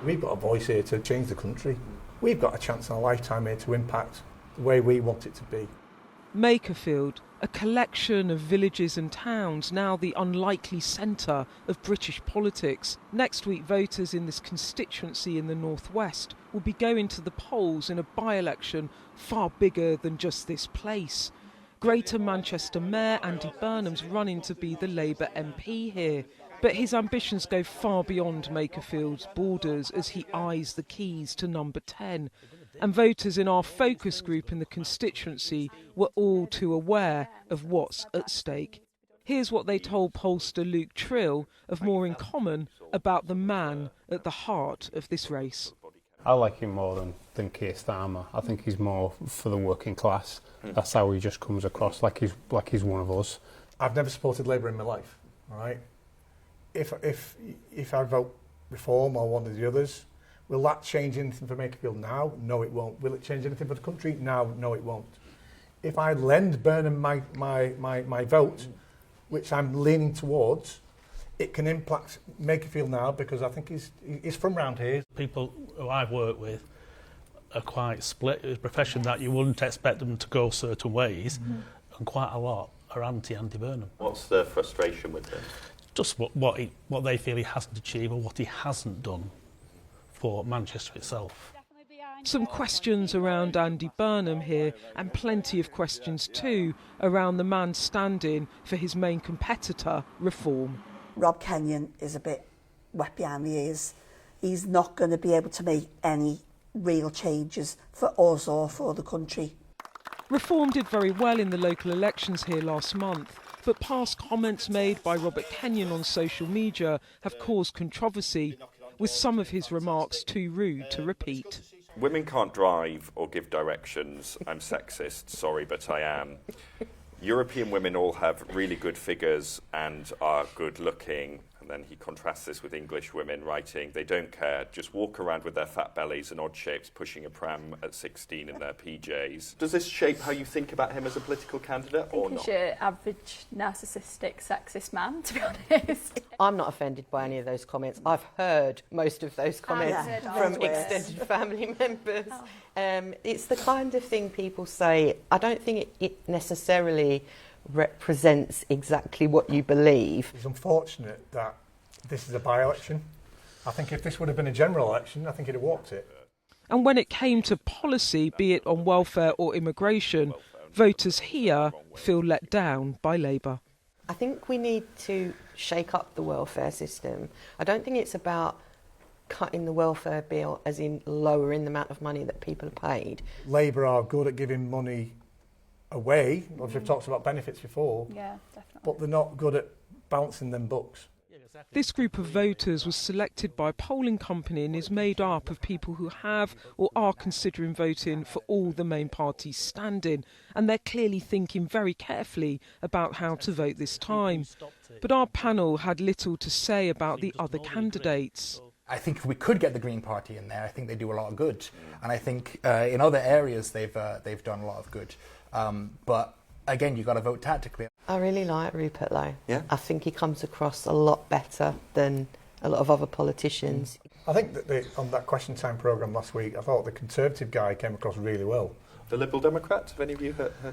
We've got a voice here to change the country. We've got a chance in a lifetime here to impact the way we want it to be. Makerfield, a collection of villages and towns, now the unlikely centre of British politics. Next week, voters in this constituency in the northwest will be going to the polls in a by-election far bigger than just this place. Greater Manchester Mayor Andy Burnham's running to be the Labour MP here. But his ambitions go far beyond Makerfield's borders as he eyes the keys to number 10. And voters in our focus group in the constituency were all too aware of what's at stake. Here's what they told pollster Luke Trill of More in Common about the man at the heart of this race. I like him more than Keir Starmer. I think he's more for the working class. That's how he just comes across, like he's one of us. I've never supported Labour in my life, all right? If I vote Reform or one of the others, will that change anything for Makerfield now? No, it won't. Will it change anything for the country? No, it won't. If I lend Burnham my vote, which I'm leaning towards, it can impact Makerfield now because I think he's from round here. People who I've worked with are quite split. It's a profession that you wouldn't expect them to go certain ways, and quite a lot are anti-Andy Burnham. What's the frustration with him? Just what they feel he hasn't achieved or what he hasn't done for Manchester itself. Some questions around Andy Burnham here, and plenty of questions too around the man standing for his main competitor, Reform. Rob Kenyon is a bit wet behind the ears. He's not going to be able to make any real changes for us or for the country. Reform did very well in the local elections here last month, but past comments made by Robert Kenyon on social media have caused controversy, with some of his remarks too rude to repeat. Women can't drive or give directions. I'm sexist, sorry, but I am. European women all have really good figures and are good looking. And then he contrasts this with English women, writing, they don't care, just walk around with their fat bellies and odd shapes, pushing a pram at 16 in their PJs. Does this shape how you think about him as a political candidate or not? He's your average narcissistic, sexist man, to be honest. I'm not offended by any of those comments. I've heard most of those comments from extended family members. It's the kind of thing people say. I don't think it necessarily represents exactly what you believe. It's unfortunate that this is a by-election. I think if this would have been a general election, I think he'd have walked it. And when it came to policy, be it on welfare or immigration, voters here feel let down by Labour. I think we need to shake up the welfare system. I don't think it's about cutting the welfare bill as in lowering the amount of money that people are paid. Labour are good at giving money away. We've talked about benefits before. Yeah, definitely. But they're not good at balancing them books. This group of voters was selected by a polling company and is made up of people who have or are considering voting for all the main parties standing, and they're clearly thinking very carefully about how to vote this time. But our panel had little to say about the other candidates. I think if we could get the Green Party in there, I think they do a lot of good, and I think in other areas they've done a lot of good. But again, you've got to vote tactically. I really like Rupert Lowe. Yeah. I think he comes across a lot better than a lot of other politicians. I think that on that Question Time programme last week, I thought the Conservative guy came across really well. The Liberal Democrats, have any of you heard? I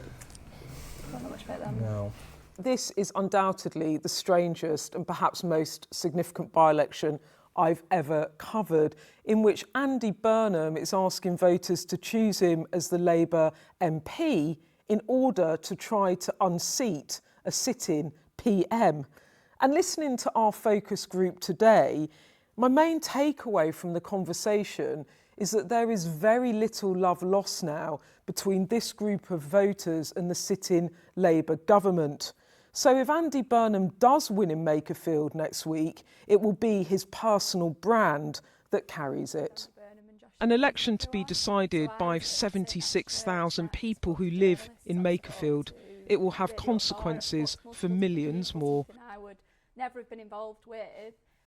don't know much about them. No. This is undoubtedly the strangest and perhaps most significant by-election I've ever covered, in which Andy Burnham is asking voters to choose him as the Labour MP in order to try to unseat a sitting PM. And listening to our focus group today, my main takeaway from the conversation is that there is very little love lost now between this group of voters and the sitting Labour government. So if Andy Burnham does win in Makerfield next week, it will be his personal brand that carries it. An election to be decided by 76,000 people who live in Makerfield. It will have consequences for millions more. I would never have been involved with.